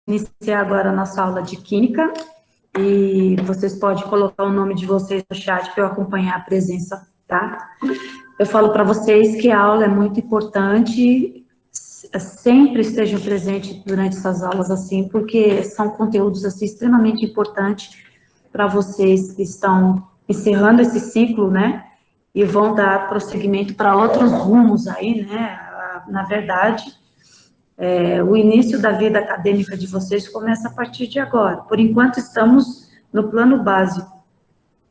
iniciar agora a nossa aula de Química, e vocês podem colocar o nome de vocês no chat para eu acompanhar a presença, tá? Eu falo para vocês que a aula é muito importante, sempre estejam presentes durante essas aulas, assim, porque são conteúdos, assim, extremamente importantes para vocês que estão encerrando esse ciclo, né? E vão dar prosseguimento para outros rumos aí, né? Na verdade, o início da vida acadêmica de vocês começa a partir de agora. Por enquanto, estamos no plano básico.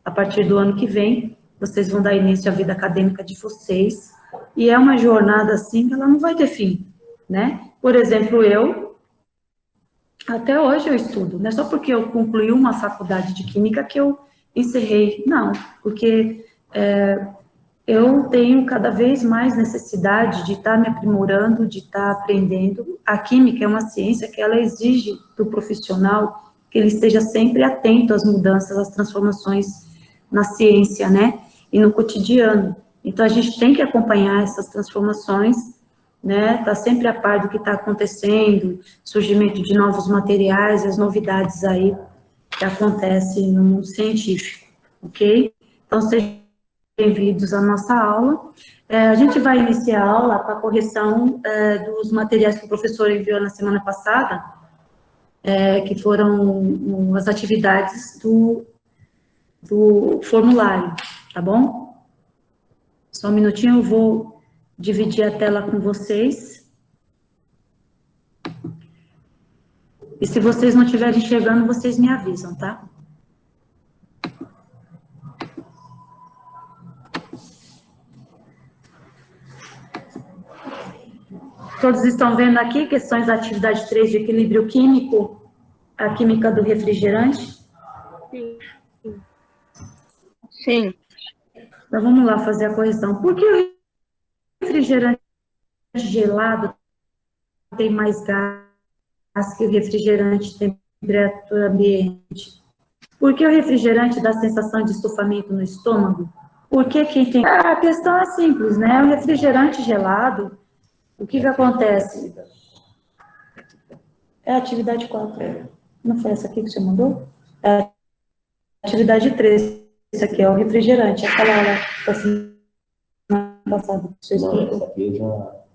A partir do ano que vem, vocês vão dar início à vida acadêmica de vocês, e é uma jornada, assim, que ela não vai ter fim, né? Por exemplo, até hoje eu estudo, não é só porque eu concluí uma faculdade de Química que eu encerrei, não, porque eu tenho cada vez mais necessidade de estar me aprimorando, de estar aprendendo. A química é uma ciência que ela exige do profissional que ele esteja sempre atento às mudanças, às transformações na ciência, né? E no cotidiano. Então, a gente tem que acompanhar essas transformações, né? Tá sempre a par do que está acontecendo, surgimento de novos materiais, as novidades aí que acontecem no mundo científico, ok? Então, sejam bem-vindos à nossa aula. A gente vai iniciar a aula com a correção dos materiais que o professor enviou na semana passada, que foram as atividades do formulário, tá bom? Só um minutinho, eu vou dividir a tela com vocês. E se vocês não estiverem chegando, vocês me avisam, tá? Todos estão vendo aqui questões da atividade 3 de equilíbrio químico, a química do refrigerante? Sim. Sim. Então, vamos lá fazer a correção. Por que o refrigerante gelado tem mais gás que o refrigerante de temperatura ambiente? Por que o refrigerante dá sensação de estufamento no estômago? Por que quem tem... A questão é simples, né? O refrigerante gelado, o que acontece? É a atividade 4. Não foi essa aqui que você mandou? É a atividade 3. Esse aqui é o refrigerante. Aquela hora da semana passada que você explicou.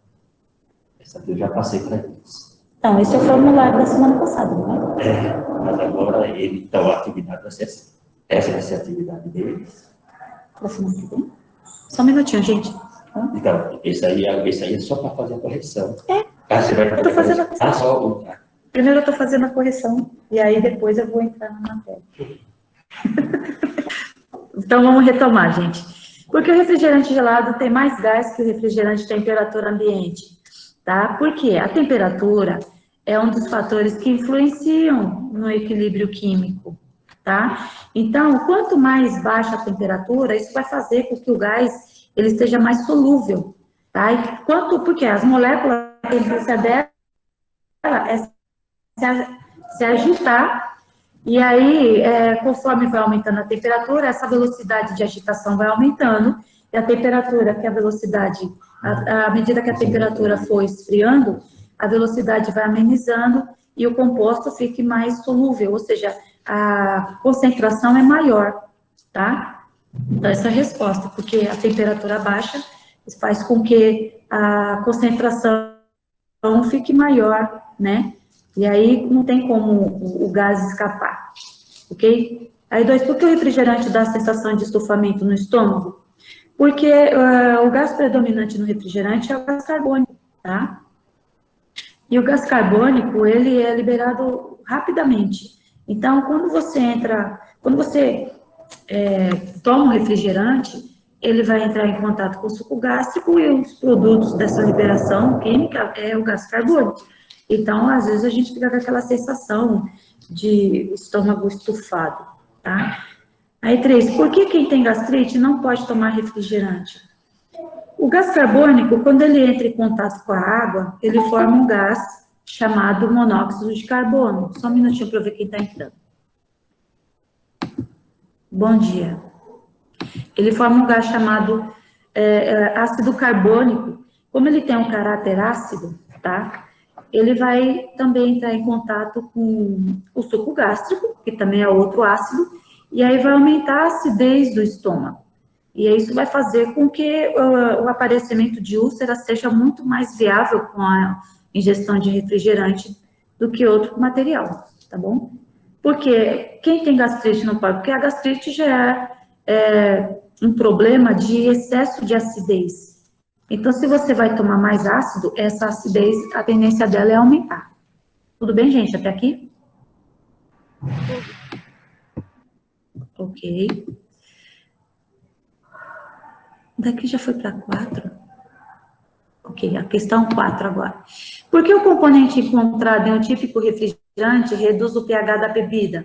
Essa aqui eu já passei para eles. Então, esse é o formulário da semana passada, não é? Mas agora então, a atividade vai ser assim. Essa vai ser a atividade deles. Para semana que vem? Só um minutinho, gente. Então, esse aí é só para fazer a correção. Você vai fazer eu estou fazendo a correção. Primeiro eu estou fazendo a correção, e aí depois eu vou entrar na matéria. Então, vamos retomar, gente. Porque o refrigerante gelado tem mais gás que o refrigerante de temperatura ambiente, tá? Porque a temperatura é um dos fatores que influenciam no equilíbrio químico, tá? Então, quanto mais baixa a temperatura, isso vai fazer com que o gás ele esteja mais solúvel, tá? E porque as moléculas, a tendência dela é se agitar. E aí, conforme vai aumentando a temperatura, essa velocidade de agitação vai aumentando, e a temperatura, que é a velocidade, à medida que a temperatura for esfriando, a velocidade vai amenizando e o composto fique mais solúvel, ou seja, a concentração é maior, tá? Então, essa é a resposta, porque a temperatura baixa faz com que a concentração fique maior, né? E aí não tem como o gás escapar, ok? Aí 2, por que o refrigerante dá a sensação de estufamento no estômago? Porque o gás predominante no refrigerante é o gás carbônico, tá? E o gás carbônico, ele é liberado rapidamente. Então, quando você toma um refrigerante, ele vai entrar em contato com o suco gástrico e os produtos dessa liberação química é o gás carbônico. Então, às vezes, a gente fica com aquela sensação de estômago estufado, tá? Aí, 3, por que quem tem gastrite não pode tomar refrigerante? O gás carbônico, quando ele entra em contato com a água, ele forma um gás chamado monóxido de carbono. Só um minutinho para eu ver quem está entrando. Bom dia. Ele forma um gás chamado ácido carbônico. Como ele tem um caráter ácido, tá? ele vai também entrar em contato com o suco gástrico, que também é outro ácido, e aí vai aumentar a acidez do estômago. E isso vai fazer com que o aparecimento de úlcera seja muito mais viável com a ingestão de refrigerante do que outro material, tá bom? Porque quem tem gastrite não pode, porque a gastrite já é um problema de excesso de acidez. Então, se você vai tomar mais ácido, essa acidez, a tendência dela é aumentar. Tudo bem, gente? Até aqui? Ok. Daqui já foi para 4? Ok, a questão 4 agora. Por que o componente encontrado em um típico refrigerante reduz o pH da bebida,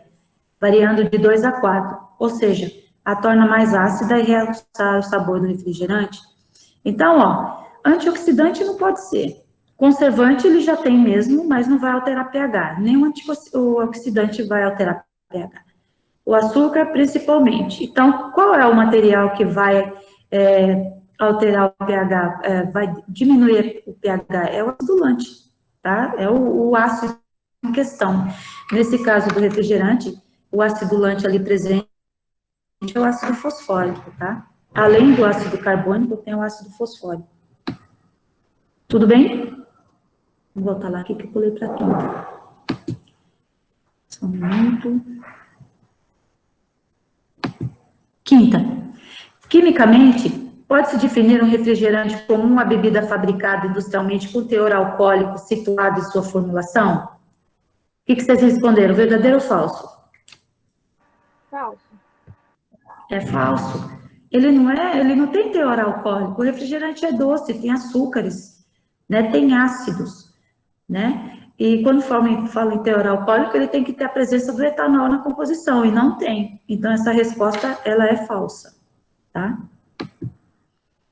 variando de 2 a 4? Ou seja, a torna mais ácida e realçar o sabor do refrigerante? Então, ó, antioxidante não pode ser. Conservante ele já tem mesmo, mas não vai alterar pH. Nem o oxidante vai alterar pH. O açúcar, principalmente. Então, qual é o material que vai alterar o pH, vai diminuir o pH? É o acidulante, tá? É o ácido em questão. Nesse caso do refrigerante, o acidulante ali presente é o ácido fosfórico, tá? Além do ácido carbônico, tem o ácido fosfórico. Tudo bem? Vou voltar lá aqui que eu pulei para quinta. Só um minuto. Quinta. Quimicamente, pode-se definir um refrigerante como uma bebida fabricada industrialmente com teor alcoólico situado em sua formulação? O que vocês responderam? Verdadeiro ou falso? Falso. É falso. Ele não tem teor alcoólico. O refrigerante é doce, tem açúcares, né? Tem ácidos, né? E quando fala em teor alcoólico, ele tem que ter a presença do etanol na composição, e não tem. Então, essa resposta, ela é falsa, tá?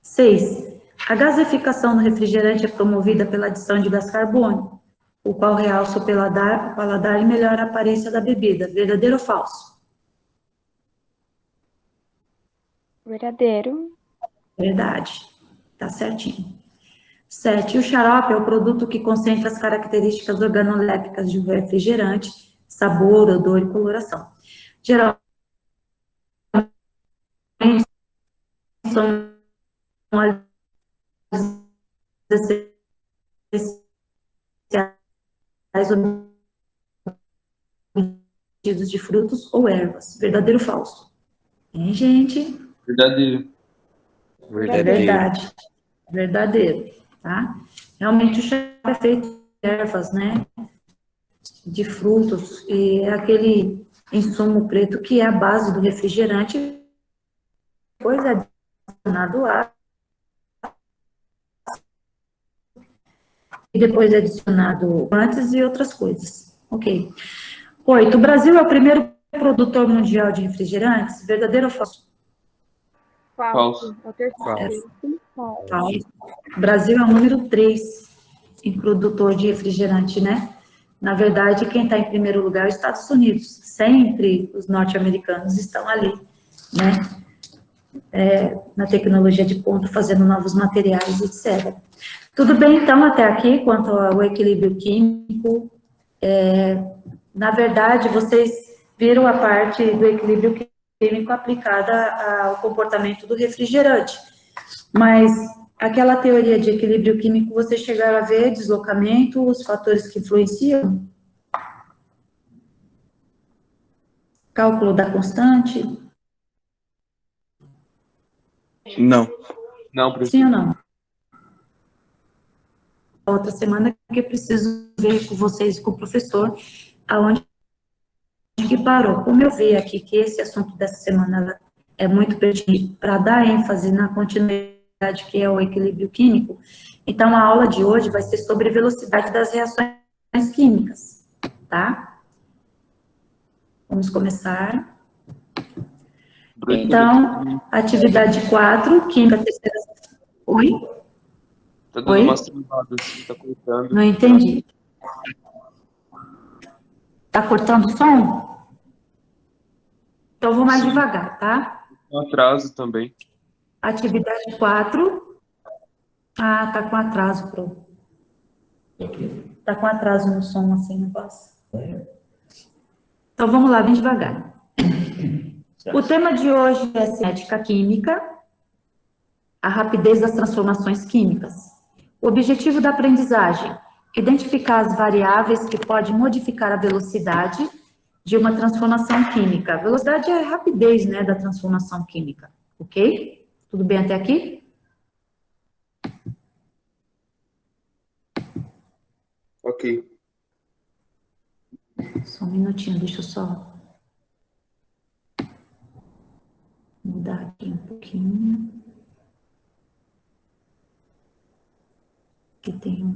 6. A gasificação do refrigerante é promovida pela adição de gás carbônico, o qual realça o paladar e melhora a aparência da bebida. Verdadeiro ou falso? Verdadeiro. Verdade. Tá certinho. 7. O xarope é o produto que concentra as características organolépticas de um refrigerante, sabor, odor e coloração. Geralmente são essenciais obtidos de frutos ou ervas. Verdadeiro ou falso? Hein, gente? Verdadeiro. É verdade. Verdadeiro, tá? Realmente o chá é feito de ervas, né? De frutos, e é aquele insumo preto que é a base do refrigerante, depois é adicionado água, e depois é adicionado antes e outras coisas. Ok. 8. O Brasil é o primeiro produtor mundial de refrigerantes? Verdadeiro ou falso? Falso. É o Falso. terceiro. O Brasil é o número 3 em produtor de refrigerante, né? Na verdade, quem está em primeiro lugar é os Estados Unidos. Sempre os norte-americanos estão ali, né? Na tecnologia de ponta, fazendo novos materiais, etc. Tudo bem, então, até aqui, quanto ao equilíbrio químico. Na verdade, vocês viram a parte do equilíbrio químico aplicada ao comportamento do refrigerante. Mas aquela teoria de equilíbrio químico, vocês chegaram a ver deslocamento, os fatores que influenciam? Cálculo da constante? Não. Não, professor. Sim ou não? Outra semana que eu preciso ver com vocês e com o professor aonde que parou. Como eu vi aqui que esse assunto dessa semana é muito pertinente para dar ênfase na continuidade que é o equilíbrio químico, então a aula de hoje vai ser sobre velocidade das reações químicas, tá? Vamos começar. Então, atividade 4, química terceira. Oi? Tá dando umas travadas, assim, tá cortando. Não entendi. Tá cortando o som? Então, vou mais devagar, tá? Um atraso também. Atividade 4. Ah, tá com atraso, Pro. Tá com atraso no som, assim, o negócio. Então, vamos lá, bem devagar. O tema de hoje é cinética química, a rapidez das transformações químicas. O objetivo da aprendizagem: identificar as variáveis que podem modificar a velocidade de uma transformação química. A velocidade é a rapidez, né, da transformação química, ok? Tudo bem até aqui? Ok. Só um minutinho, deixa eu só mudar aqui um pouquinho. Aqui tem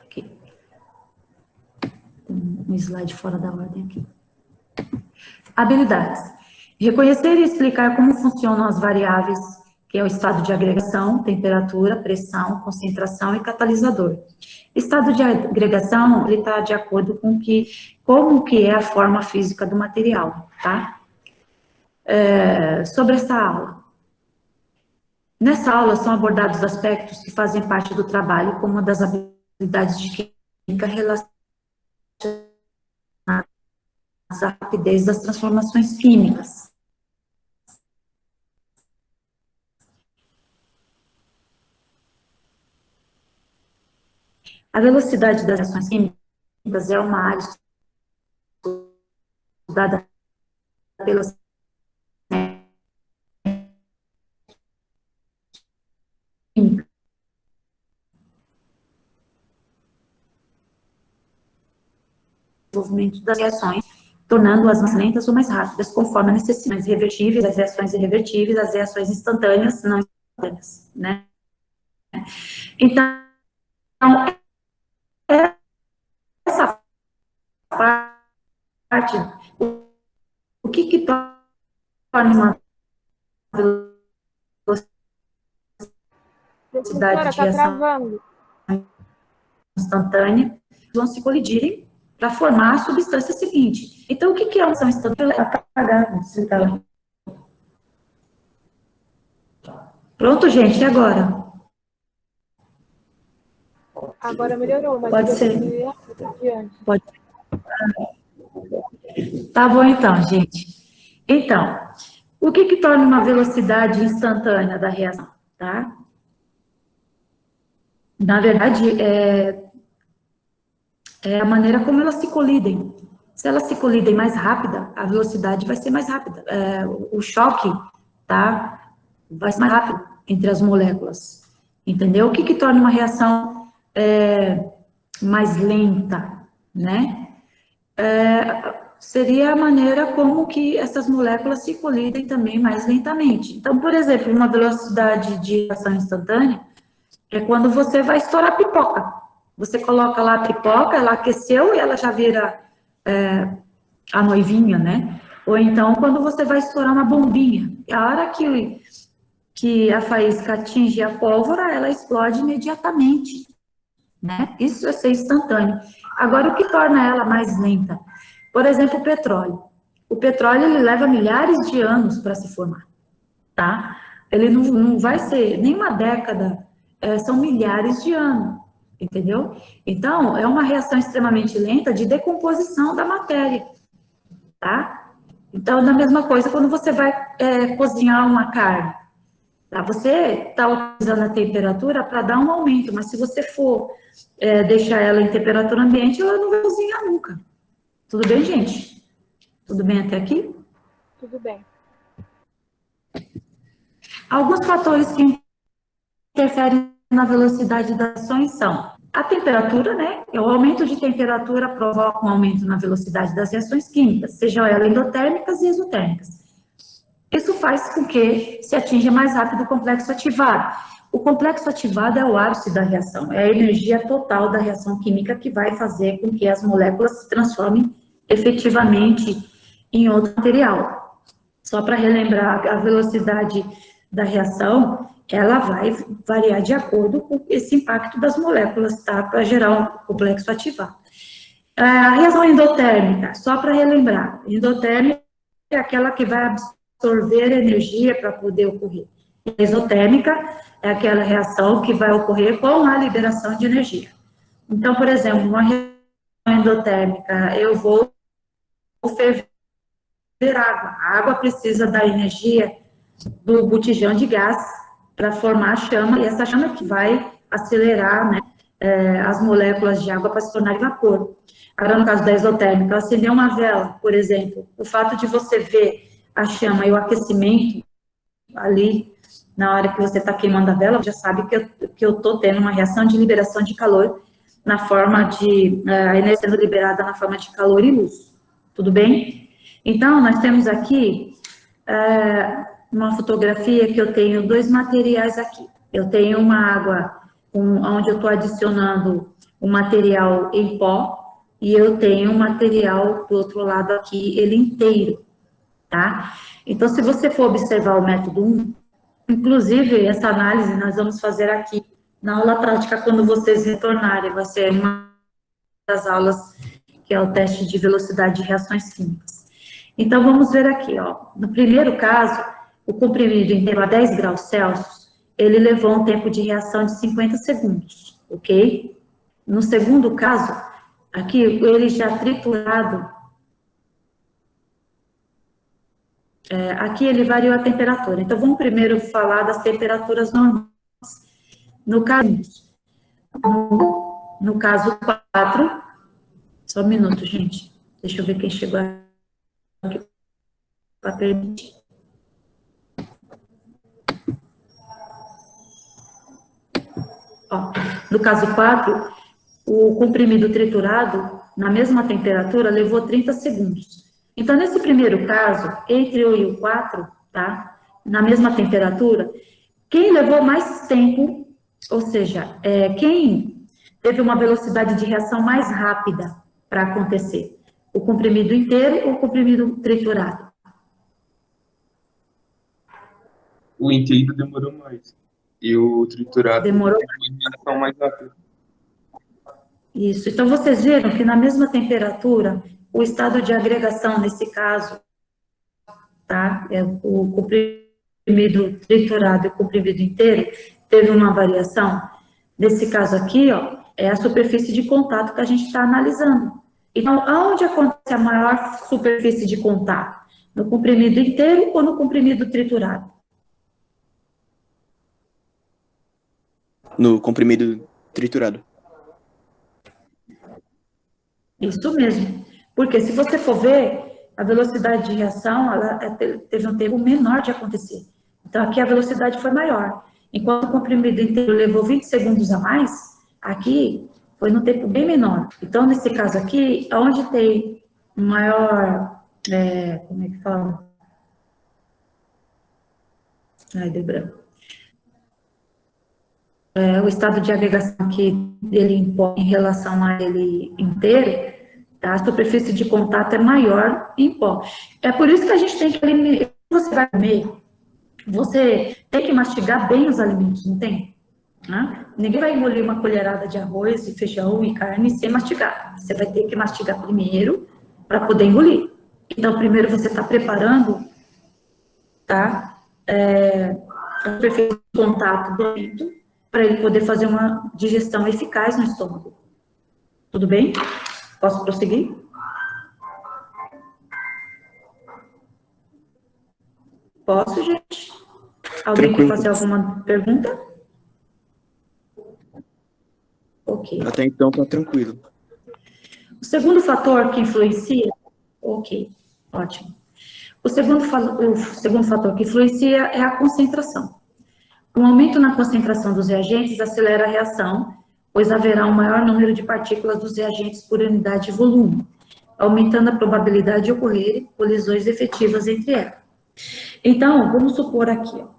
aqui. Tem um slide fora da ordem aqui. Habilidades. Reconhecer e explicar como funcionam as variáveis, que é o estado de agregação, temperatura, pressão, concentração e catalisador. Estado de agregação, ele está de acordo com como que é a forma física do material, tá? Sobre essa aula. Nessa aula são abordados aspectos que fazem parte do trabalho, como das habilidades de química relacionadas à rapidez das transformações químicas. A velocidade das reações químicas é uma área estudada pelas químicas. Desenvolvimento das reações, tornando-as mais lentas ou mais rápidas, conforme a necessidade. Revertíveis, as reações irrevertíveis, as reações instantâneas, não instantâneas, né? Então, essa parte, o que torna uma velocidade de reação instantânea, vão se colidirem para formar a substância seguinte. Então, o que é uma reação instantânea? Apagar, pronto, gente, e agora? Agora melhorou, mas pode ser. Pode ser. Tá bom, então, gente. Então, o que torna uma velocidade instantânea da reação, tá? Na verdade, é a maneira como elas se colidem. Se elas se colidem mais rápida, a velocidade vai ser mais rápida. O choque, tá? Vai ser mais rápido entre as moléculas. Entendeu? O que torna uma reação mais lenta, né? Seria a maneira como que essas moléculas se colidem também mais lentamente. Então, por exemplo, uma velocidade de reação instantânea é quando você vai estourar pipoca. Você coloca lá a pipoca, ela aqueceu e ela já vira a noivinha, né? Ou então, quando você vai estourar uma bombinha, a hora que a faísca atinge a pólvora, ela explode imediatamente, né? Isso é ser instantâneo. Agora, o que torna ela mais lenta? Por exemplo, o petróleo. O petróleo, ele leva milhares de anos para se formar, tá? Ele não vai ser nem uma década, são milhares de anos, entendeu? Então, é uma reação extremamente lenta de decomposição da matéria, tá? Então, da mesma coisa, quando você vai cozinhar uma carne, tá? Você está utilizando a temperatura para dar um aumento, mas se você for deixar ela em temperatura ambiente, ela não vai cozinhar nunca. Tudo bem, gente? Tudo bem até aqui? Tudo bem. Alguns fatores que interferem na velocidade das ações são a temperatura, né? O aumento de temperatura provoca um aumento na velocidade das reações químicas, sejam elas endotérmicas e exotérmicas. Isso faz com que se atinja mais rápido o complexo ativado. O complexo ativado é o ápice da reação, é a energia total da reação química que vai fazer com que as moléculas se transformem efetivamente em outro material. Só para relembrar, a velocidade da reação, ela vai variar de acordo com esse impacto das moléculas, tá? Para gerar um complexo ativado. A reação endotérmica, só para relembrar, endotérmica é aquela que vai absorver energia para poder ocorrer. A isotérmica é aquela reação que vai ocorrer com a liberação de energia. Então, por exemplo, uma reação endotérmica, eu vou ferver água. A água precisa da energia do botijão de gás para formar a chama, e essa chama que vai acelerar, né, as moléculas de água para se tornar vapor. Agora, no caso da isotérmica, acender uma vela, por exemplo, o fato de você ver a chama e o aquecimento ali, na hora que você está queimando a vela, já sabe que eu estou tendo uma reação de liberação de calor na forma de, a energia sendo liberada na forma de calor e luz. Tudo bem? Então, nós temos aqui uma fotografia que eu tenho dois materiais aqui. Eu tenho uma água onde eu estou adicionando um material em pó, e eu tenho um material do outro lado aqui, ele inteiro, tá? Então, se você for observar o método 1, inclusive, essa análise nós vamos fazer aqui na aula prática quando vocês retornarem, vai ser uma das aulas que é o teste de velocidade de reações químicas. Então, vamos ver aqui, ó. No primeiro caso, o comprimido inteiro a 10 graus Celsius, ele levou um tempo de reação de 50 segundos, ok? No segundo caso, aqui, ele já triturado, aqui ele variou a temperatura. Então, vamos primeiro falar das temperaturas normais. No caso 4, só um minuto, gente. Deixa eu ver quem chegou aqui para permitir. Ó, no caso 4, o comprimido triturado, na mesma temperatura, levou 30 segundos. Então, nesse primeiro caso, entre o e o 4, tá? Na mesma temperatura, quem levou mais tempo, ou seja, quem teve uma velocidade de reação mais rápida para acontecer? O comprimido inteiro ou o comprimido triturado? O inteiro demorou mais. E o triturado Demorou foi mais rápido. Isso. Então, vocês viram que na mesma temperatura, o estado de agregação, nesse caso, tá? O comprimido triturado e o comprimido inteiro, teve uma variação. Nesse caso aqui, ó, é a superfície de contato que a gente está analisando. Então, aonde acontece a maior superfície de contato? No comprimido inteiro ou no comprimido triturado? No comprimido triturado. Isso mesmo. Porque se você for ver, a velocidade de reação, ela teve um tempo menor de acontecer. Então, aqui a velocidade foi maior. Enquanto o comprimido inteiro levou 20 segundos a mais, aqui foi no tempo bem menor. Então, nesse caso aqui, onde tem maior, como é que fala? Ai, deu branco. O estado de agregação aqui dele em relação a ele inteiro, tá? A superfície de contato é maior em pó. É por isso que a gente tem que eliminar. Quando você vai comer, você tem que mastigar bem os alimentos, não tem? Né? Ninguém vai engolir uma colherada de arroz, e feijão e carne sem mastigar. Você vai ter que mastigar primeiro para poder engolir. Então, primeiro você está preparando, tá? A superfície de contato do alimento, para ele poder fazer uma digestão eficaz no estômago. Tudo bem? Posso prosseguir? Posso, gente? Alguém quer fazer alguma pergunta? Ok. Até então tá tranquilo. O segundo fator que influencia... Ok, ótimo. O segundo fator que influencia é a concentração. Um aumento na concentração dos reagentes acelera a reação, pois haverá um maior número de partículas dos reagentes por unidade de volume, aumentando a probabilidade de ocorrer colisões efetivas entre elas. Então, vamos supor aqui, ó,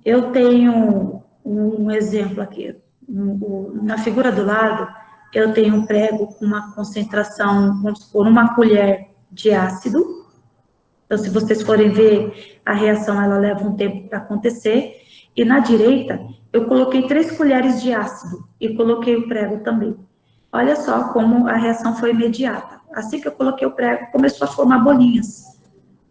eu tenho um exemplo aqui, na figura do lado, eu tenho um prego com uma concentração, vamos supor, uma colher de ácido. Então, se vocês forem ver, a reação, ela leva um tempo para acontecer. E na direita, eu coloquei 3 colheres de ácido e coloquei o prego também. Olha só como a reação foi imediata. Assim que eu coloquei o prego, começou a formar bolinhas,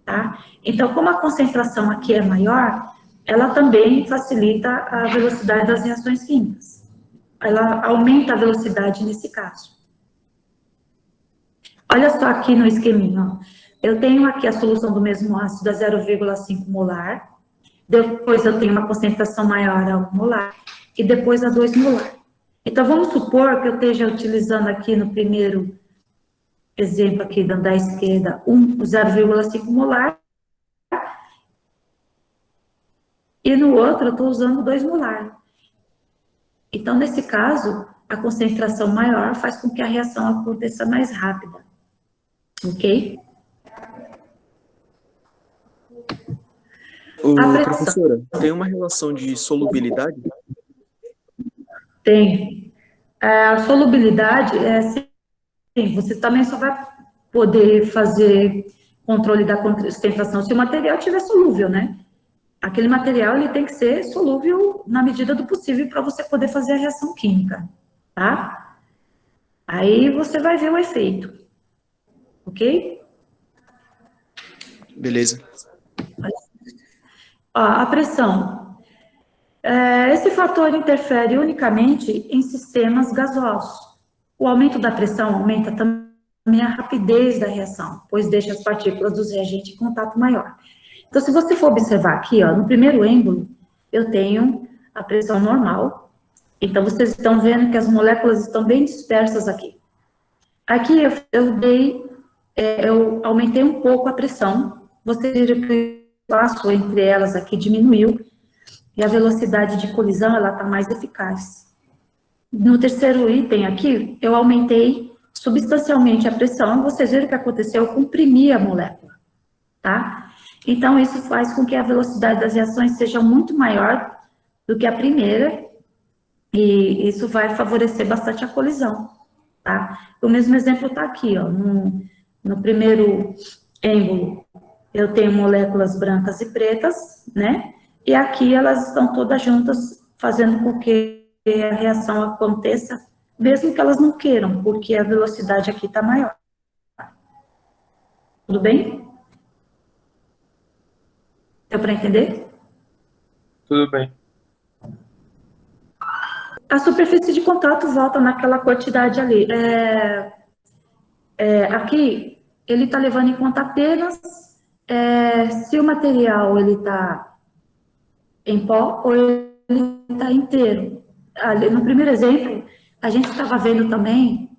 tá? Então, como a concentração aqui é maior, ela também facilita a velocidade das reações químicas. Ela aumenta a velocidade nesse caso. Olha só aqui no esqueminha, ó. Eu tenho aqui a solução do mesmo ácido a 0,5 molar, depois eu tenho uma concentração maior a 1 molar, e depois a 2 molar. Então, vamos supor que eu esteja utilizando aqui no primeiro exemplo aqui da esquerda, 0,5 molar, e no outro eu estou usando 2 molar. Então, nesse caso, a concentração maior faz com que a reação aconteça mais rápida. Ok? Professora, tem uma relação de solubilidade? Tem. A solubilidade é assim, você também só vai poder fazer controle da concentração se o material estiver solúvel, né? Aquele material, ele tem que ser solúvel na medida do possível para você poder fazer a reação química, tá? Aí você vai ver o efeito, ok? Beleza. Ó, a pressão. Esse fator interfere unicamente em sistemas gasosos. O aumento da pressão aumenta também a rapidez da reação, pois deixa as partículas dos reagentes em contato maior. Então, se você for observar aqui, ó, no primeiro êmbolo, eu tenho a pressão normal. Então, vocês estão vendo que as moléculas estão bem dispersas aqui. Aqui eu aumentei um pouco a pressão. Você vê que o espaço entre elas aqui diminuiu e a velocidade de colisão ela está mais eficaz. No terceiro item aqui, eu aumentei substancialmente a pressão. Vocês viram o que aconteceu? Eu comprimi a molécula, tá? Então, isso faz com que a velocidade das reações seja muito maior do que a primeira, e isso vai favorecer bastante a colisão, tá? O mesmo exemplo está aqui, ó, no primeiro êmbolo, eu tenho moléculas brancas e pretas, né? E aqui elas estão todas juntas, fazendo com que a reação aconteça, mesmo que elas não queiram, porque a velocidade aqui está maior. Tudo bem? Deu para entender? Tudo bem. A superfície de contato volta naquela quantidade ali. Aqui, ele está levando em conta apenas se o material ele está em pó ou ele está inteiro. Ali, no primeiro exemplo, a gente estava vendo também,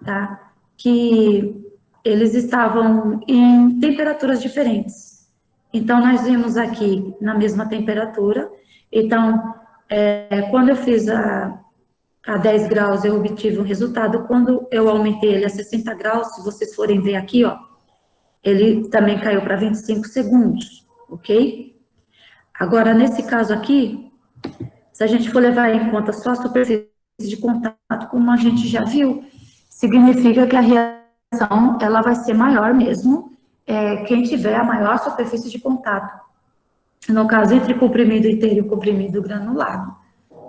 tá, que eles estavam em temperaturas diferentes. Então, nós vimos aqui na mesma temperatura. Então, quando eu fiz a 10 graus, eu obtive um resultado. Quando eu aumentei ele a 60 graus, se vocês forem ver aqui, ó, ele também caiu para 25 segundos, ok? Agora, nesse caso aqui, se a gente for levar em conta só a superfície de contato, como a gente já viu, significa que a reação, ela vai ser maior mesmo, quem tiver a maior superfície de contato. No caso, entre comprimido inteiro e comprimido granulado,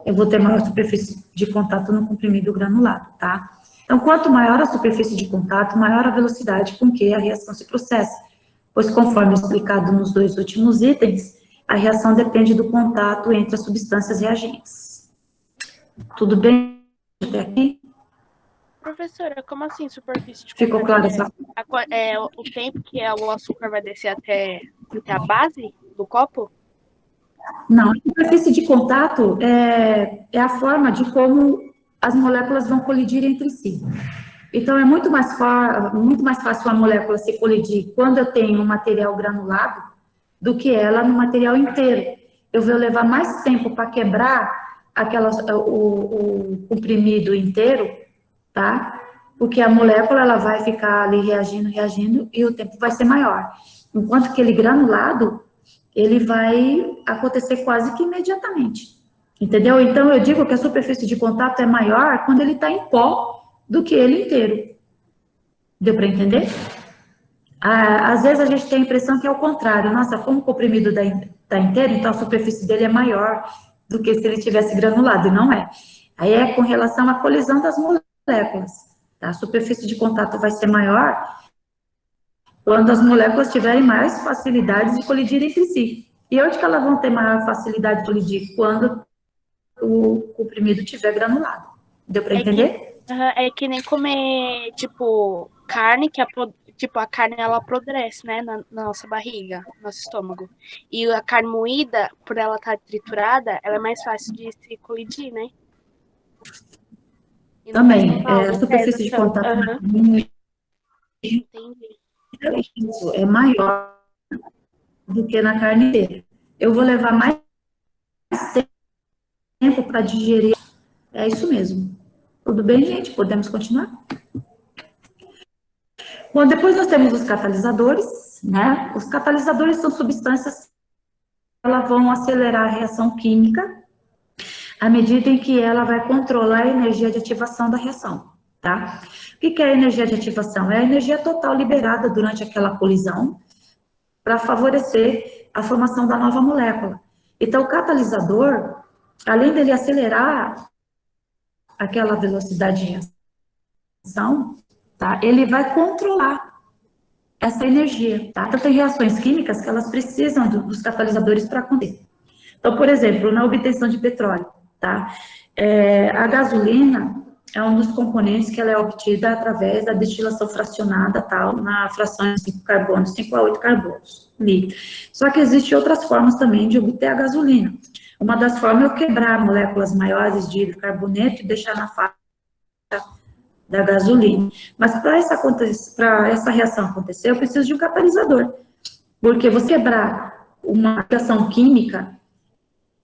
eu vou ter maior superfície de contato no comprimido granulado, tá? Então, quanto maior a superfície de contato, maior a velocidade com que a reação se processa, pois, conforme explicado nos 2 últimos itens, a reação depende do contato entre as substâncias reagentes. Tudo bem até aqui? Professora, como assim superfície de Ficou claro essa? O tempo que o açúcar vai descer até a base do copo? Não, a superfície de contato é a forma de como as moléculas vão colidir entre si. Então, é muito mais fácil a molécula se colidir quando eu tenho um material granulado do que ela no material inteiro. Eu vou levar mais tempo para quebrar o comprimido inteiro, tá? Porque a molécula ela vai ficar ali reagindo, e o tempo vai ser maior. Enquanto que ele granulado, ele vai acontecer quase que imediatamente. Entendeu? Então, eu digo que a superfície de contato é maior quando ele está em pó do que ele inteiro. Deu para entender? Às vezes a gente tem a impressão que é o contrário. Nossa, como o comprimido está inteiro, então a superfície dele é maior do que se ele tivesse granulado, e não é. Aí é com relação à colisão das moléculas. Tá? A superfície de contato vai ser maior quando as moléculas tiverem mais facilidade de colidir entre si. E onde que elas vão ter maior facilidade de colidir? Quando o comprimido tiver granulado. Deu para entender? É que nem comer, tipo, carne, tipo, a carne ela apodrece, né, na nossa barriga, no nosso estômago. E a carne moída, por ela estar triturada, ela é mais fácil de se colidir, né? E no Também, vegetal, a não superfície de pesa tanto. contato Aham, entendi. é maior do que na carne inteira. Eu vou levar mais tempo para digerir. É isso mesmo. Tudo bem, gente? Podemos continuar? Bom, depois nós temos os catalisadores, né? Os catalisadores são substâncias que elas vão acelerar a reação química à medida em que ela vai controlar a energia de ativação da reação, tá? O que é a energia de ativação? É a energia total liberada durante aquela colisão para favorecer a formação da nova molécula. Então, o catalisador, além dele acelerar aquela velocidade de reação, tá? Ele vai controlar essa energia, tá? Então, tem reações químicas que elas precisam dos catalisadores para acontecer. Então, por exemplo, na obtenção de petróleo, tá? A gasolina é um dos componentes que ela é obtida através da destilação fracionada, tal, na fração de 5 carbonos, 5 a 8 carbonos, líquido. Só que existem outras formas também de obter a gasolina. Uma das formas é eu quebrar moléculas maiores de hidrocarboneto e deixar na faixa da gasolina. Mas para essa reação acontecer, eu preciso de um catalisador. Porque você quebrar uma reação química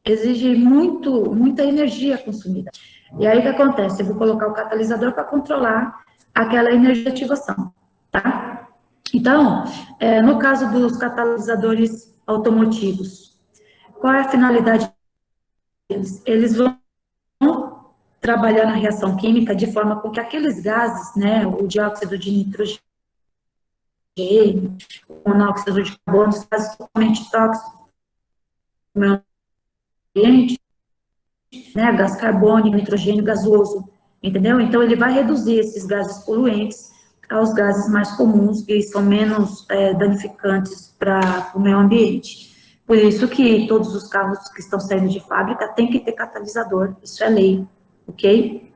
exige muita energia consumida. E aí o que acontece? Eu vou colocar o catalisador para controlar aquela energia de ativação, tá? Então, no caso dos catalisadores automotivos, qual é a finalidade deles? Eles vão trabalhar na reação química de forma com que aqueles gases, né, o dióxido de nitrogênio, o monóxido de carbono, os gases totalmente tóxicos no meio ambiente, né, gás carbônico, nitrogênio gasoso, entendeu? Então, ele vai reduzir esses gases poluentes aos gases mais comuns, que são menos danificantes para o meio ambiente. Por isso que todos os carros que estão saindo de fábrica têm que ter catalisador, isso é lei, ok?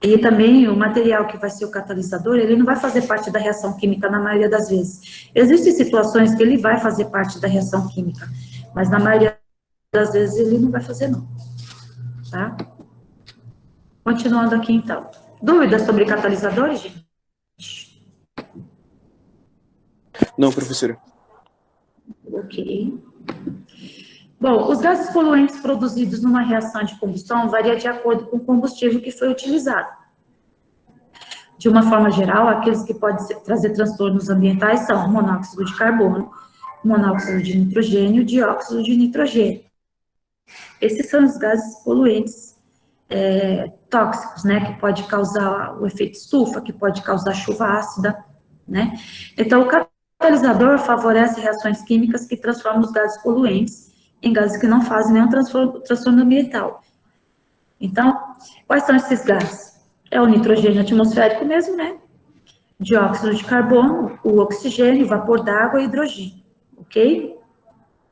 E também o material que vai ser o catalisador, ele não vai fazer parte da reação química na maioria das vezes. Existem situações que ele vai fazer parte da reação química, mas na maioria das vezes ele não vai fazer não, tá? Continuando aqui então. Dúvidas sobre catalisadores, gente? Não, professora. Ok. Bom, os gases poluentes produzidos numa reação de combustão varia de acordo com o combustível que foi utilizado. De uma forma geral, aqueles que podem trazer transtornos ambientais são monóxido de carbono, monóxido de nitrogênio, dióxido de nitrogênio. Esses são os gases poluentes tóxicos, né, que pode causar o efeito estufa, que pode causar chuva ácida, né. Então, o catalisador favorece reações químicas que transformam os gases poluentes em gases que não fazem nenhum transtorno ambiental. Então, quais são esses gases? É o nitrogênio atmosférico mesmo, né? Dióxido de carbono, o oxigênio, vapor d'água e hidrogênio, ok?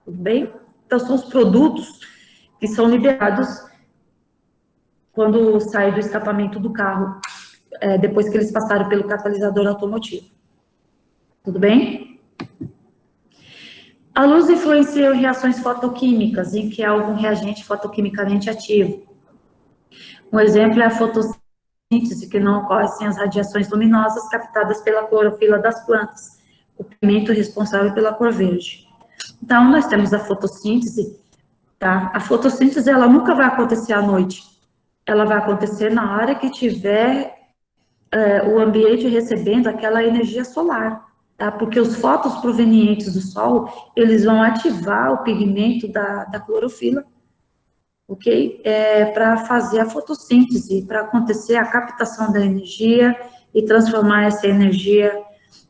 Tudo bem? Então, são os produtos que são liberados quando sai do escapamento do carro, depois que eles passaram pelo catalisador automotivo. Tudo bem? A luz influencia em reações fotoquímicas, em que há algum reagente fotoquimicamente ativo. Um exemplo é a fotossíntese, que não ocorre sem as radiações luminosas captadas pela clorofila das plantas, o pigmento responsável pela cor verde. Então, nós temos a fotossíntese, tá? A fotossíntese, ela nunca vai acontecer à noite. Ela vai acontecer na hora que tiver o ambiente recebendo aquela energia solar. Tá? Porque os fótons provenientes do sol, eles vão ativar o pigmento da clorofila, ok? Para fazer a fotossíntese, para acontecer a captação da energia e transformar essa energia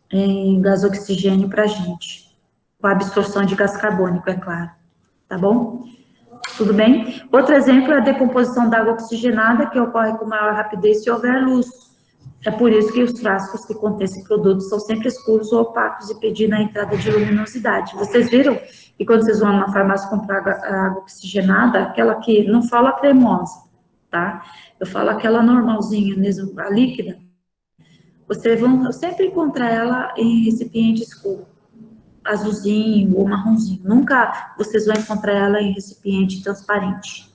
em gás oxigênio para a gente, com a absorção de gás carbônico, é claro, tá bom? Tudo bem? Outro exemplo é a decomposição da água oxigenada, que ocorre com maior rapidez se houver luz. É por isso que os frascos que contêm esse produto são sempre escuros ou opacos e pedindo a entrada de luminosidade. Vocês viram que quando vocês vão na farmácia comprar água oxigenada, aquela que, não falo a cremosa, tá? Eu falo aquela normalzinha mesmo, a líquida, vocês vão sempre encontrar ela em recipiente escuro, azulzinho ou marronzinho. Nunca vocês vão encontrar ela em recipiente transparente.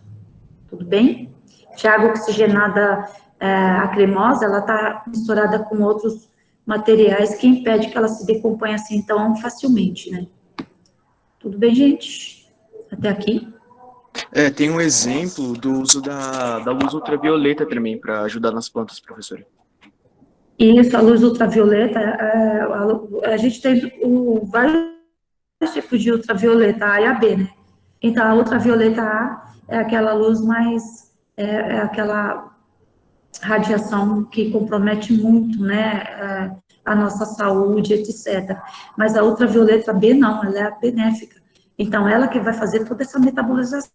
Tudo bem? Já a água oxigenada, a cremosa, ela está misturada com outros materiais que impede que ela se decomponha assim tão facilmente, né? Tudo bem, gente? Até aqui? Tem um exemplo do uso da luz ultravioleta também para ajudar nas plantas, professora. Isso, a luz ultravioleta, a gente tem vários tipos de ultravioleta, A e a B, né? Então, a ultravioleta A é aquela luz mais, é aquela radiação que compromete muito, né, a nossa saúde, etc. Mas a ultravioleta B não, ela é benéfica. Então, ela que vai fazer toda essa metabolização.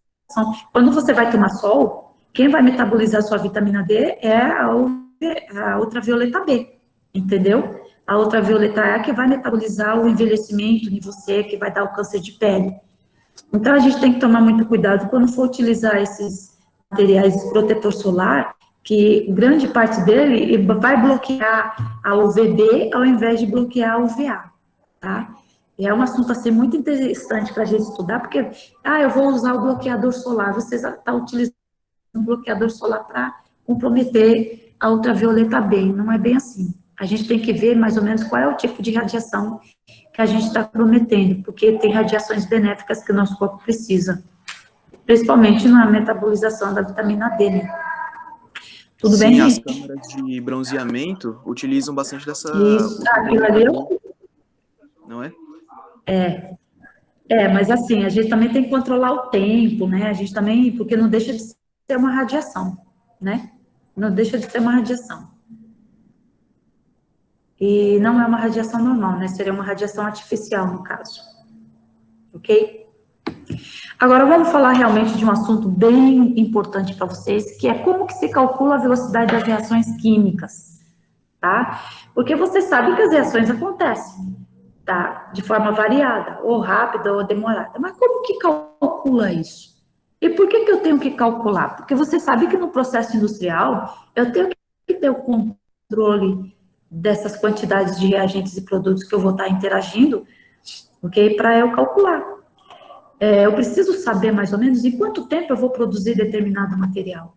Quando você vai tomar sol, quem vai metabolizar a sua vitamina D é a ultravioleta B, entendeu? A ultravioleta A é que vai metabolizar o envelhecimento em você, que vai dar o câncer de pele. Então, a gente tem que tomar muito cuidado quando for utilizar esses materiais de protetor solar, que grande parte dele vai bloquear a UVB ao invés de bloquear a UVA, tá? E é um assunto, assim, muito interessante para a gente estudar, porque, eu vou usar o bloqueador solar, você está utilizando um bloqueador solar para comprometer a ultravioleta B, não é bem assim. A gente tem que ver mais ou menos qual é o tipo de radiação que a gente está prometendo, porque tem radiações benéficas que o nosso corpo precisa, principalmente na metabolização da vitamina D, né? Tudo bem, Sim, as gente? câmeras de bronzeamento utilizam bastante dessa... Isso, aquilo ali Não é? mas assim, a gente também tem que controlar o tempo, né? A gente também, porque não deixa de ser uma radiação, né? Não deixa de ser uma radiação. E não é uma radiação normal, né? Seria uma radiação artificial, no caso. Ok? Agora, vamos falar realmente de um assunto bem importante para vocês, que é como que se calcula a velocidade das reações químicas, tá? Porque você sabe que as reações acontecem, tá? De forma variada, ou rápida ou demorada. Mas como que calcula isso? E por que eu tenho que calcular? Porque você sabe que no processo industrial, eu tenho que ter o controle dessas quantidades de reagentes e produtos que eu vou estar interagindo, ok? Para eu calcular. Eu preciso saber mais ou menos em quanto tempo eu vou produzir determinado material,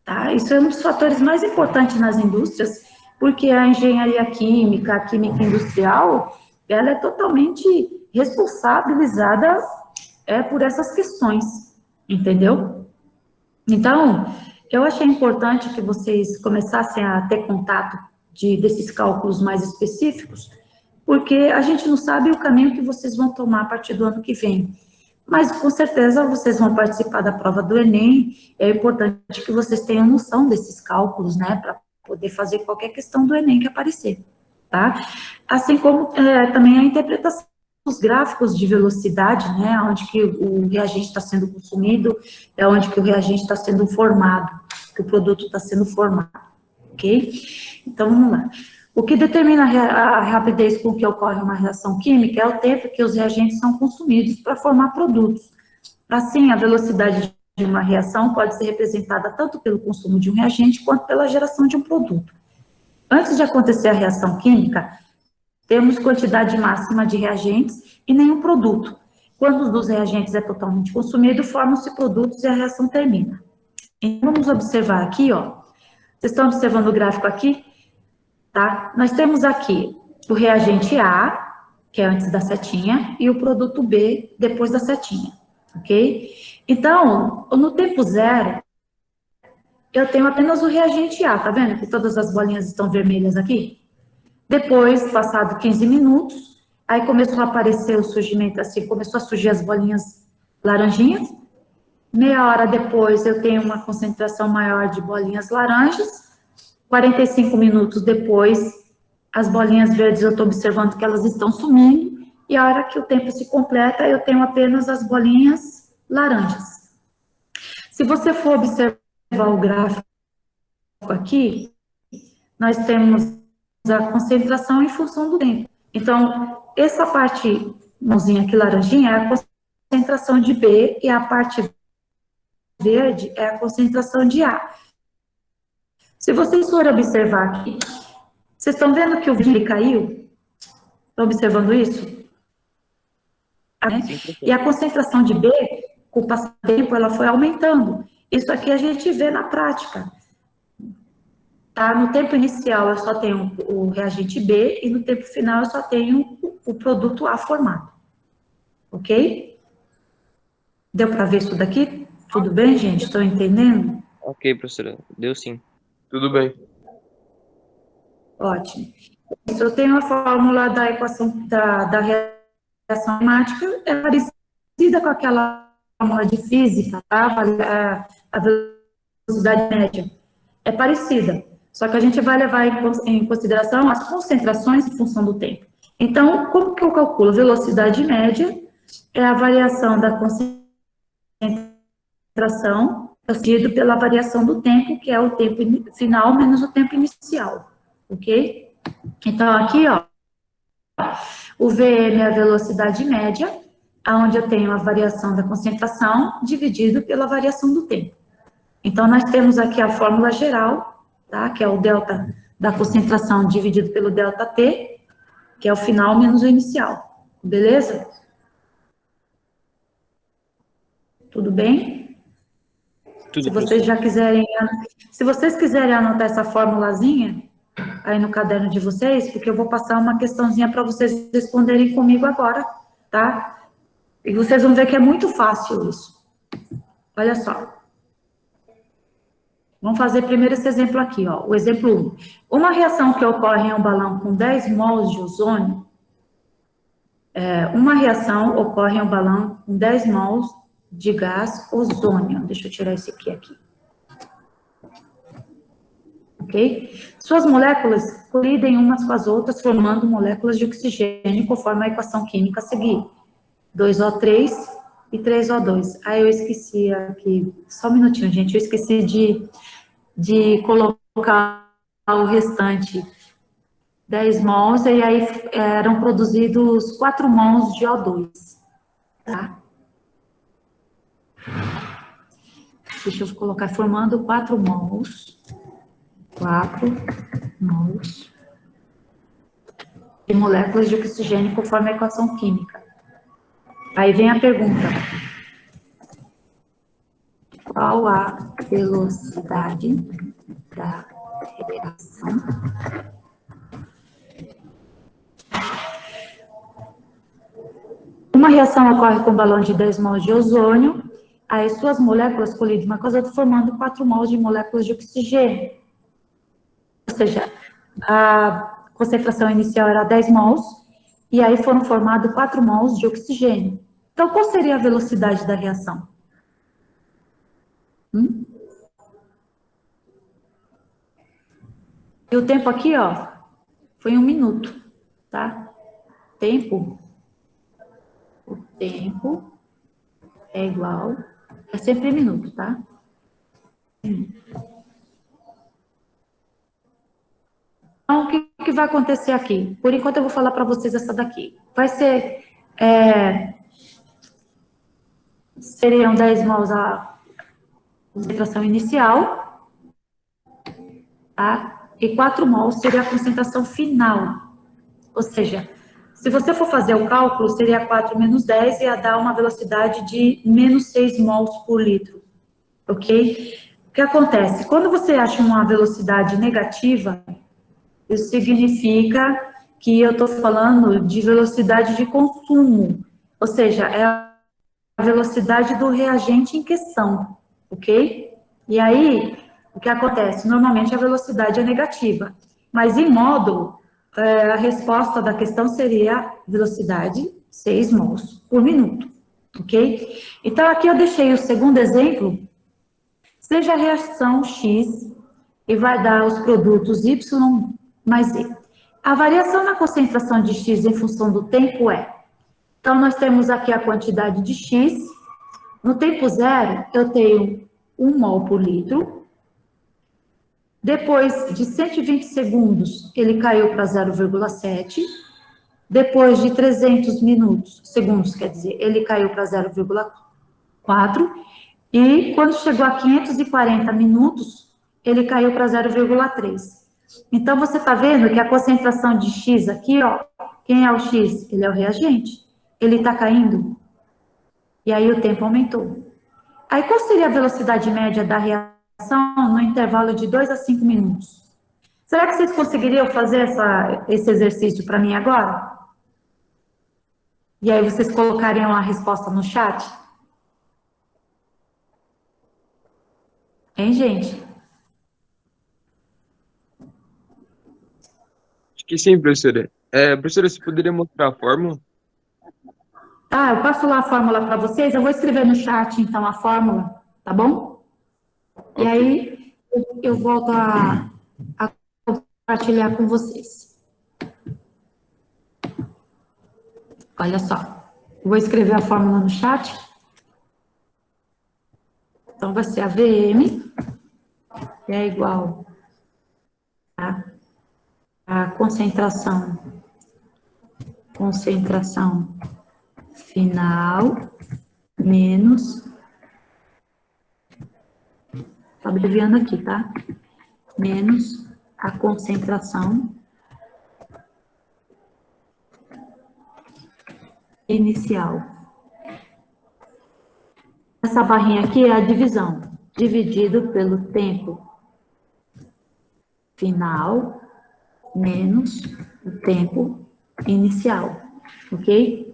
tá? Isso é um dos fatores mais importantes nas indústrias, porque a engenharia química, a química industrial, ela é totalmente responsabilizada por essas questões, entendeu? Então, eu achei importante que vocês começassem a ter contato desses cálculos mais específicos, porque a gente não sabe o caminho que vocês vão tomar a partir do ano que vem. Mas, com certeza, vocês vão participar da prova do Enem, é importante que vocês tenham noção desses cálculos, né, para poder fazer qualquer questão do Enem que aparecer, tá? Assim como também a interpretação dos gráficos de velocidade, né, onde que o reagente está sendo consumido, é onde que o reagente está sendo formado, que o produto está sendo formado, ok? Então, vamos lá. O que determina a rapidez com que ocorre uma reação química é o tempo que os reagentes são consumidos para formar produtos. Assim, a velocidade de uma reação pode ser representada tanto pelo consumo de um reagente quanto pela geração de um produto. Antes de acontecer a reação química, temos quantidade máxima de reagentes e nenhum produto. Quando um dos reagentes é totalmente consumido, formam-se produtos e a reação termina. Então, vamos observar aqui, ó. Vocês estão observando o gráfico aqui? Tá? Nós temos aqui o reagente A, que é antes da setinha, e o produto B, depois da setinha, ok? Então, no tempo zero, eu tenho apenas o reagente A, tá vendo que todas as bolinhas estão vermelhas aqui? Depois, passado 15 minutos, aí começou a aparecer o surgimento, assim, começou a surgir as bolinhas laranjinhas. Meia hora depois, eu tenho uma concentração maior de bolinhas laranjas. 45 minutos depois, as bolinhas verdes eu estou observando que elas estão sumindo, e a hora que o tempo se completa, eu tenho apenas as bolinhas laranjas. Se você for observar o gráfico aqui, nós temos a concentração em função do tempo. Então, essa parte, mãozinha aqui laranjinha, é a concentração de B, e a parte verde é a concentração de A. Se vocês forem observar aqui, vocês estão vendo que o vidro caiu? Estão observando isso? E a concentração de B, com o passar do tempo, ela foi aumentando. Isso aqui a gente vê na prática. Tá? No tempo inicial, eu só tenho o reagente B, e no tempo final, eu só tenho o produto A formado. Ok? Deu para ver isso daqui? Tudo bem, gente? Estão entendendo? Ok, professora. Deu sim. Tudo bem. Ótimo. Se eu tenho a fórmula da equação da reação enzimática, é parecida com aquela fórmula de física, tá? A velocidade média. É parecida, só que a gente vai levar em consideração as concentrações em função do tempo. Então, como que eu calculo? Velocidade média é a variação da concentração dividido pela variação do tempo, que é o tempo final menos o tempo inicial, ok? Então, aqui, ó, o VM é a velocidade média, onde eu tenho a variação da concentração dividido pela variação do tempo. Então, nós temos aqui a fórmula geral, tá? Que é o delta da concentração dividido pelo delta T, que é o final menos o inicial, beleza? Tudo bem? Tudo, Se vocês já quiserem, se vocês quiserem anotar essa formulazinha aí no caderno de vocês, porque eu vou passar uma questãozinha para vocês responderem comigo agora, tá? E vocês vão ver que é muito fácil isso. Olha só. Vamos fazer primeiro esse exemplo aqui, ó. O exemplo 1. Uma reação que ocorre em um balão com 10 mols de ozônio, uma reação ocorre em um balão com 10 mols de gás ozônio. Deixa eu tirar esse aqui. Ok? Suas moléculas colidem umas com as outras, formando moléculas de oxigênio, conforme a equação química a seguir. 2O3 e 3O2. Aí eu esqueci aqui, só um minutinho, gente, eu esqueci de colocar o restante 10 mols, e aí eram produzidos 4 mols de O2, tá? Deixa eu colocar, formando 4 mols de moléculas de oxigênio conforme a equação química. Aí vem a pergunta: qual a velocidade da reação uma reação ocorre com um balão de 10 mols de ozônio, aí suas moléculas colidem uma com as outras, formando 4 mols de moléculas de oxigênio. Ou seja, a concentração inicial era 10 mols, e aí foram formados 4 mols de oxigênio. Então, qual seria a velocidade da reação? E o tempo aqui, ó, foi 1 minuto, tá? O tempo é igual, é sempre minuto, tá? Então, o que vai acontecer aqui? Por enquanto, eu vou falar para vocês essa daqui. Vai ser, seriam 10 mols a concentração inicial, tá? E 4 mols seria a concentração final. Ou seja, se você for fazer o cálculo, seria 4 menos 10, ia dar uma velocidade de menos 6 mols por litro, ok? O que acontece? Quando você acha uma velocidade negativa, isso significa que eu estou falando de velocidade de consumo, ou seja, é a velocidade do reagente em questão, ok? E aí, o que acontece? Normalmente a velocidade é negativa, mas em módulo, a resposta da questão seria velocidade 6 mols por minuto, ok? Então, aqui eu deixei o segundo exemplo, seja a reação X, e vai dar os produtos Y mais Z. A variação na concentração de X em função do tempo é, então, nós temos aqui a quantidade de X, no tempo zero, eu tenho 1 mol por litro, Depois de 120 segundos, ele caiu para 0,7. Depois de 300 segundos, quer dizer, ele caiu para 0,4. E quando chegou a 540 minutos, ele caiu para 0,3. Então, você está vendo que a concentração de X aqui, ó, quem é o X? Ele é o reagente. Ele está caindo. E aí o tempo aumentou. Aí, qual seria a velocidade média da reação no intervalo de 2 a 5 minutos? Será que vocês conseguiriam fazer esse exercício para mim agora? E aí vocês colocariam a resposta no chat? Hein, gente? Acho que sim, professora. Professora, você poderia mostrar a fórmula? Tá, eu passo lá a fórmula para vocês. Eu vou escrever no chat, então, a fórmula, tá bom? E Ok. aí eu volto a compartilhar com vocês. Olha só. Eu vou escrever a fórmula no chat. Então, vai ser a VM, que é igual a concentração final menos, tô abreviando aqui, tá? Menos a concentração inicial. Essa barrinha aqui é a divisão, dividido pelo tempo final menos o tempo inicial, ok?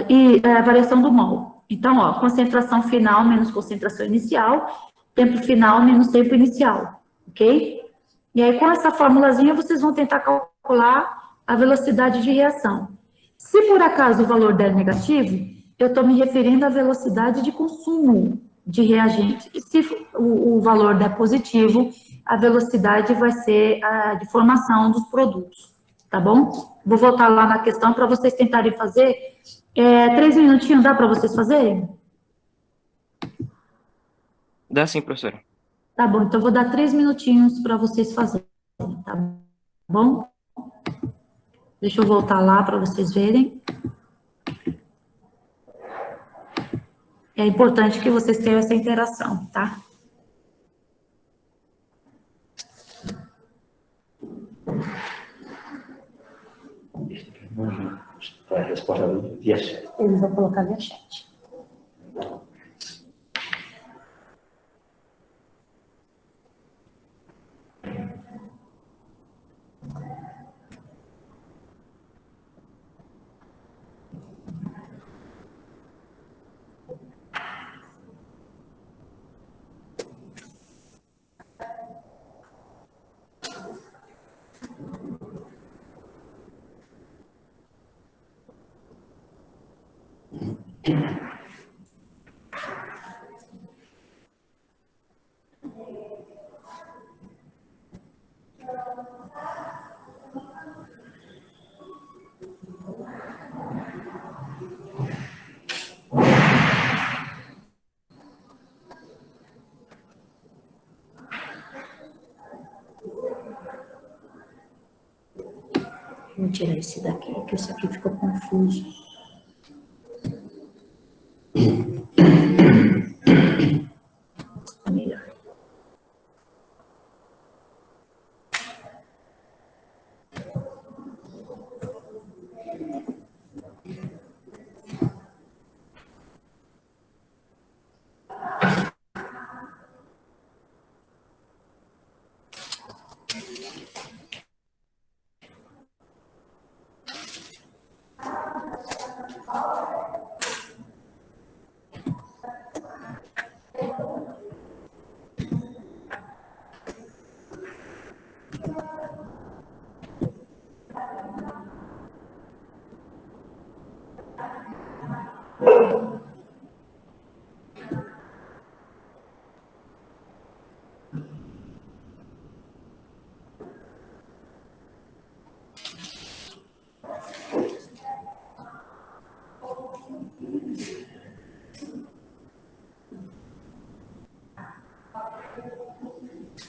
E a variação do mol. Então, ó, concentração final menos concentração inicial, tempo final menos tempo inicial, ok? E aí, com essa formulazinha, vocês vão tentar calcular a velocidade de reação. Se por acaso o valor der negativo, eu estou me referindo à velocidade de consumo de reagente. E se o valor der positivo, a velocidade vai ser a de formação dos produtos, tá bom? Vou voltar lá na questão para vocês tentarem fazer. 3 minutinhos dá para vocês fazerem? Dá sim, professora. Tá bom, então vou dar 3 minutinhos para vocês fazerem, tá bom? Deixa eu voltar lá para vocês verem. É importante que vocês tenham essa interação, tá? A resposta via chat. Eles vão colocar via chat. Vou tirar esse daqui, que esse aqui ficou confuso. Melhor.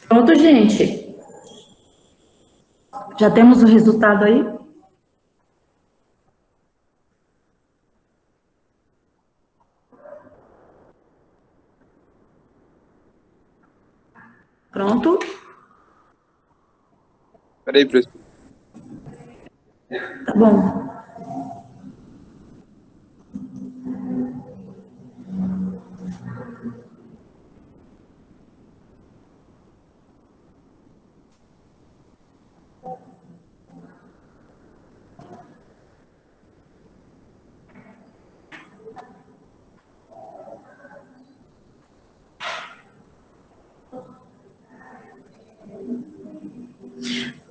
Pronto, gente. Já temos o resultado aí? Pronto? Peraí, professor. Tá bom.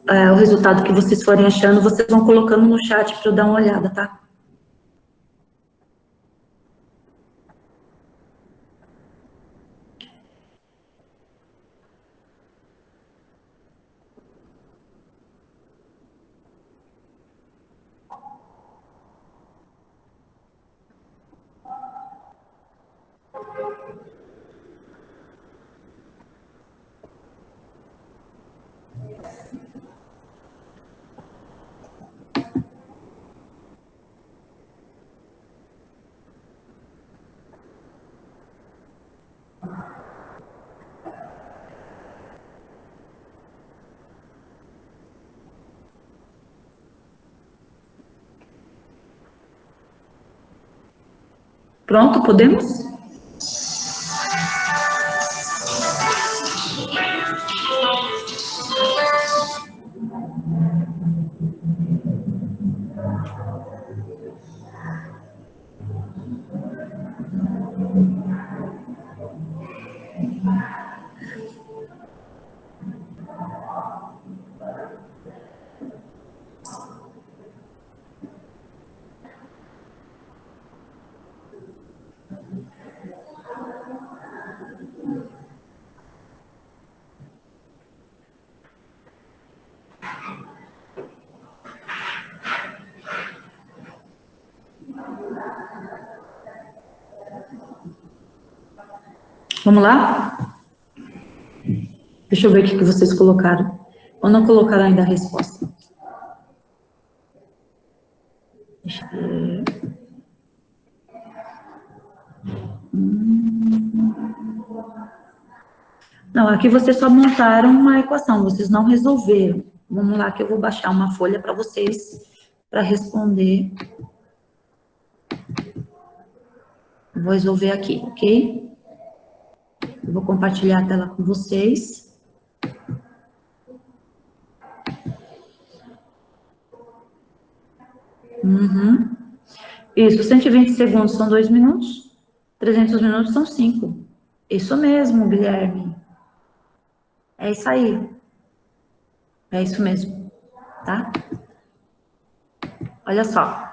O resultado que vocês forem achando, vocês vão colocando no chat para eu dar uma olhada, tá? Pronto, podemos? Vamos lá? Deixa eu ver o que vocês colocaram. Ou não colocaram ainda a resposta? Deixa eu ver. Não, aqui vocês só montaram uma equação, vocês não resolveram. Vamos lá que eu vou baixar uma folha para vocês, para responder. Vou resolver aqui, ok? Eu vou compartilhar a tela com vocês. Isso, 120 segundos são 2 minutos, 300 minutos são 5. Isso mesmo, Guilherme. É isso aí. É isso mesmo, tá? Olha só.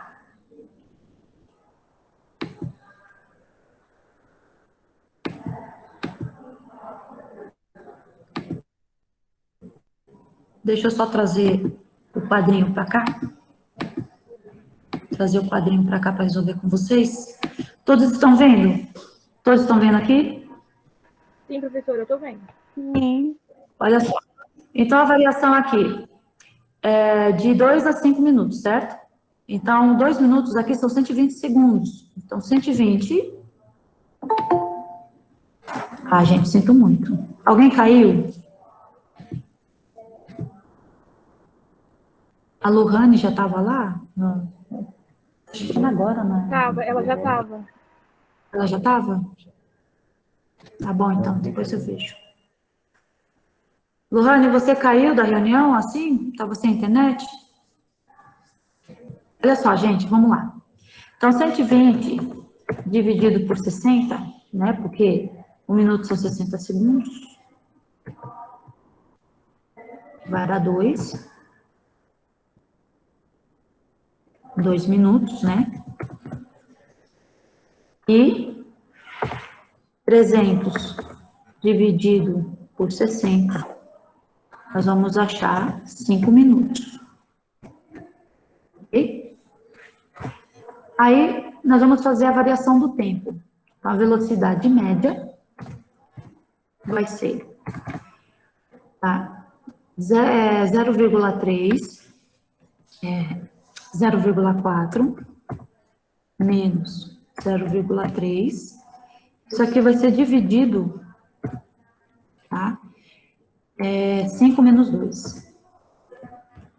Deixa eu só trazer o quadrinho para cá. Trazer o quadrinho para cá para resolver com vocês. Todos estão vendo? Todos estão vendo aqui? Sim, professora, eu tô vendo. Sim. Olha só. Então, a variação aqui é de 2 a 5 minutos, certo? Então, 2 minutos aqui são 120 segundos. Então, 120. Ah, gente, sinto muito. Alguém caiu? A Lohane já estava lá? Não. Acho que agora, né? Tava, ela já tava. Ela já estava? Tá bom, então, depois eu vejo. Lohane, você caiu da reunião assim? Estava sem internet? Olha só, gente, vamos lá. Então, 120 dividido por 60, né? Porque 1 minuto são 60 segundos. Vai dar 2. 2 minutos, né? E 300 dividido por 60, nós vamos achar 5 minutos. Ok? Aí, nós vamos fazer a variação do tempo. Então, a velocidade média vai ser tá? 0,3, 0,4, menos 0,3. Isso aqui vai ser dividido, tá? 5 menos 2.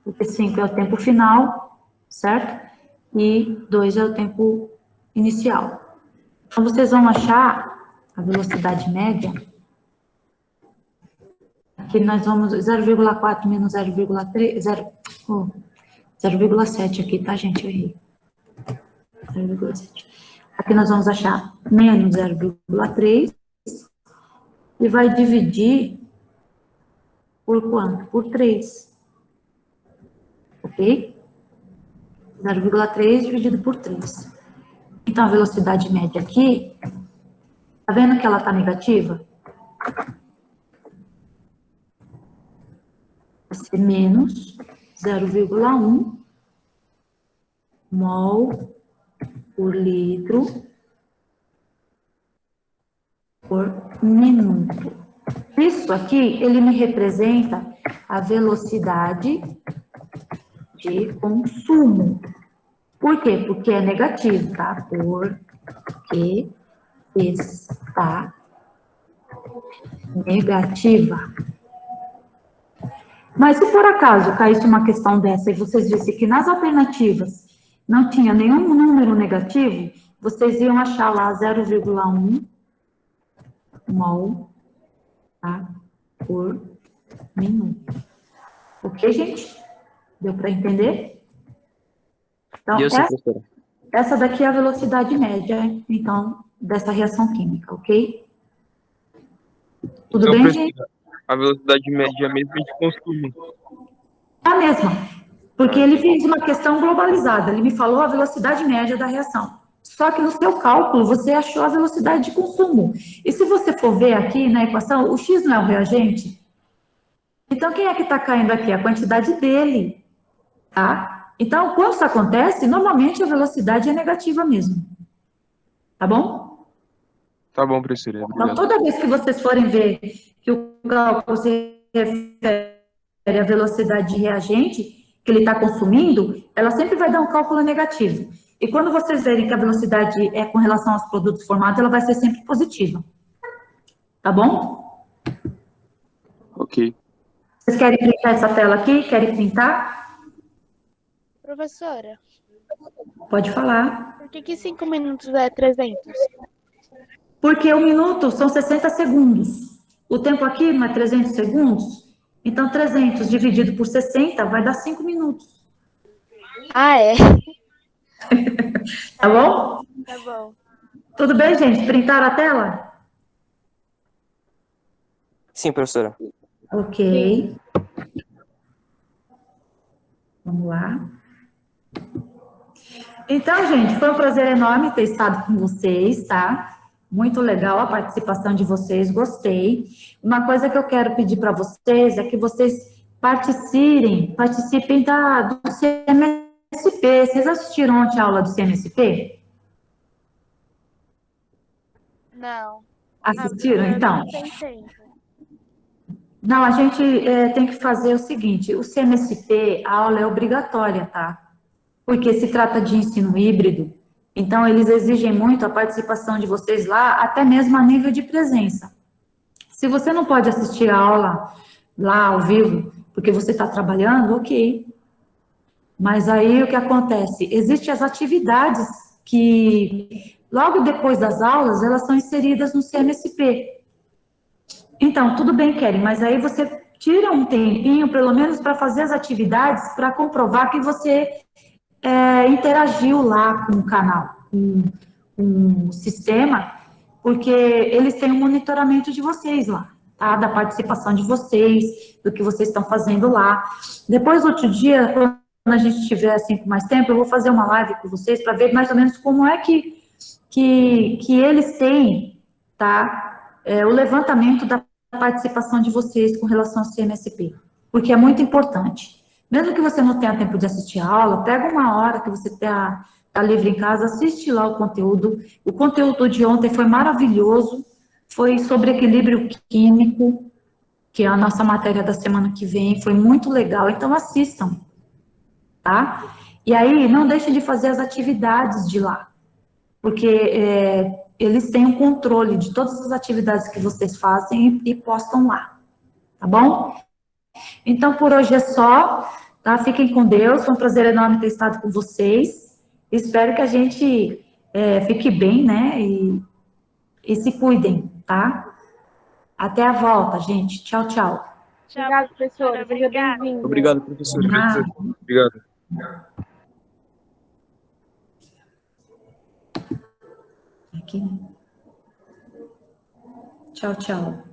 Porque 5 é o tempo final, certo? E 2 é o tempo inicial. Então, vocês vão achar a velocidade média. Aqui nós vamos 0,4 menos 0,3, 0,7 aqui, tá, gente? Eu errei. 0,7. Aqui nós vamos achar menos 0,3 e vai dividir por quanto? Por 3. Ok? 0,3 dividido por 3. Então, a velocidade média aqui, tá vendo que ela tá negativa? Vai ser menos 0,1 mol por litro por minuto. Isso aqui, ele me representa a velocidade de consumo. Por quê? Porque é negativo, tá? Porque está negativa. Mas se por acaso caísse uma questão dessa e vocês vissem que nas alternativas não tinha nenhum número negativo, vocês iam achar lá 0,1 mol, tá? Por minuto. Ok, gente? Deu para entender? Então, Deu sim, professora. essa daqui é a velocidade média, então, dessa reação química, ok? Tudo Então, bem, professora, gente? a velocidade média mesmo de consumo. É a mesma, porque ele fez uma questão globalizada, ele me falou a velocidade média da reação. Só que no seu cálculo, você achou a velocidade de consumo. E se você for ver aqui na equação, o x não é o reagente? Então, quem é que está caindo aqui? A quantidade dele, tá? Então, quando isso acontece, normalmente a velocidade é negativa mesmo. Tá bom? Tá bom, professora. Então, Obrigado. toda vez que vocês forem ver que o cálculo se refere à velocidade de reagente que ele está consumindo, ela sempre vai dar um cálculo negativo. E quando vocês verem que a velocidade é com relação aos produtos formados, ela vai ser sempre positiva. Tá bom? Ok. Vocês querem printar essa tela aqui? Querem printar? Professora, Pode falar. por que 5 minutos é 300? Porque o minuto são 60 segundos. O tempo aqui não é 300 segundos? Então, 300 dividido por 60 vai dar 5 minutos. Ah, é? Tá bom? Tá bom. Tudo bem, gente? Printaram a tela? Sim, professora. Ok. Vamos lá. Então, gente, foi um prazer enorme ter estado com vocês, tá? Muito legal a participação de vocês, gostei. Uma coisa que eu quero pedir para vocês é que vocês participem do CMSP. Vocês assistiram ontem a aula do CMSP? Não. Assistiram, então? Não tem tempo. Não, a gente tem que fazer o seguinte, o CMSP, a aula é obrigatória, tá? Porque se trata de ensino híbrido, então eles exigem muito a participação de vocês lá, até mesmo a nível de presença. Se você não pode assistir a aula lá ao vivo, porque você está trabalhando, ok. Mas aí o que acontece? Existem as atividades que, logo depois das aulas, elas são inseridas no CMSP. Então, tudo bem, Kelly, mas aí você tira um tempinho, pelo menos, para fazer as atividades, para comprovar que você interagiu lá com o canal, com o sistema, porque eles têm um monitoramento de vocês lá, tá? Da participação de vocês, do que vocês estão fazendo lá. Depois, outro dia, quando a gente tiver, assim, com mais tempo, eu vou fazer uma live com vocês para ver mais ou menos como é que eles têm, tá? O levantamento da participação de vocês com relação ao CMSP, porque é muito importante. Mesmo que você não tenha tempo de assistir a aula, pega uma hora que você tá livre em casa, assiste lá o conteúdo. O conteúdo de ontem foi maravilhoso, foi sobre equilíbrio químico, que é a nossa matéria da semana que vem, foi muito legal, então assistam, tá? E aí, não deixem de fazer as atividades de lá, porque eles têm o controle de todas as atividades que vocês fazem e postam lá, tá bom? Então, por hoje é só, tá? Fiquem com Deus, foi um prazer enorme ter estado com vocês. Espero que a gente fique bem, né? E se cuidem, tá? Até a volta, gente. Tchau, tchau. Tchau, Obrigada, professora. Seja obrigada. bem-vinda. Obrigado, professora. Ah, Obrigado. aqui. Tchau, tchau.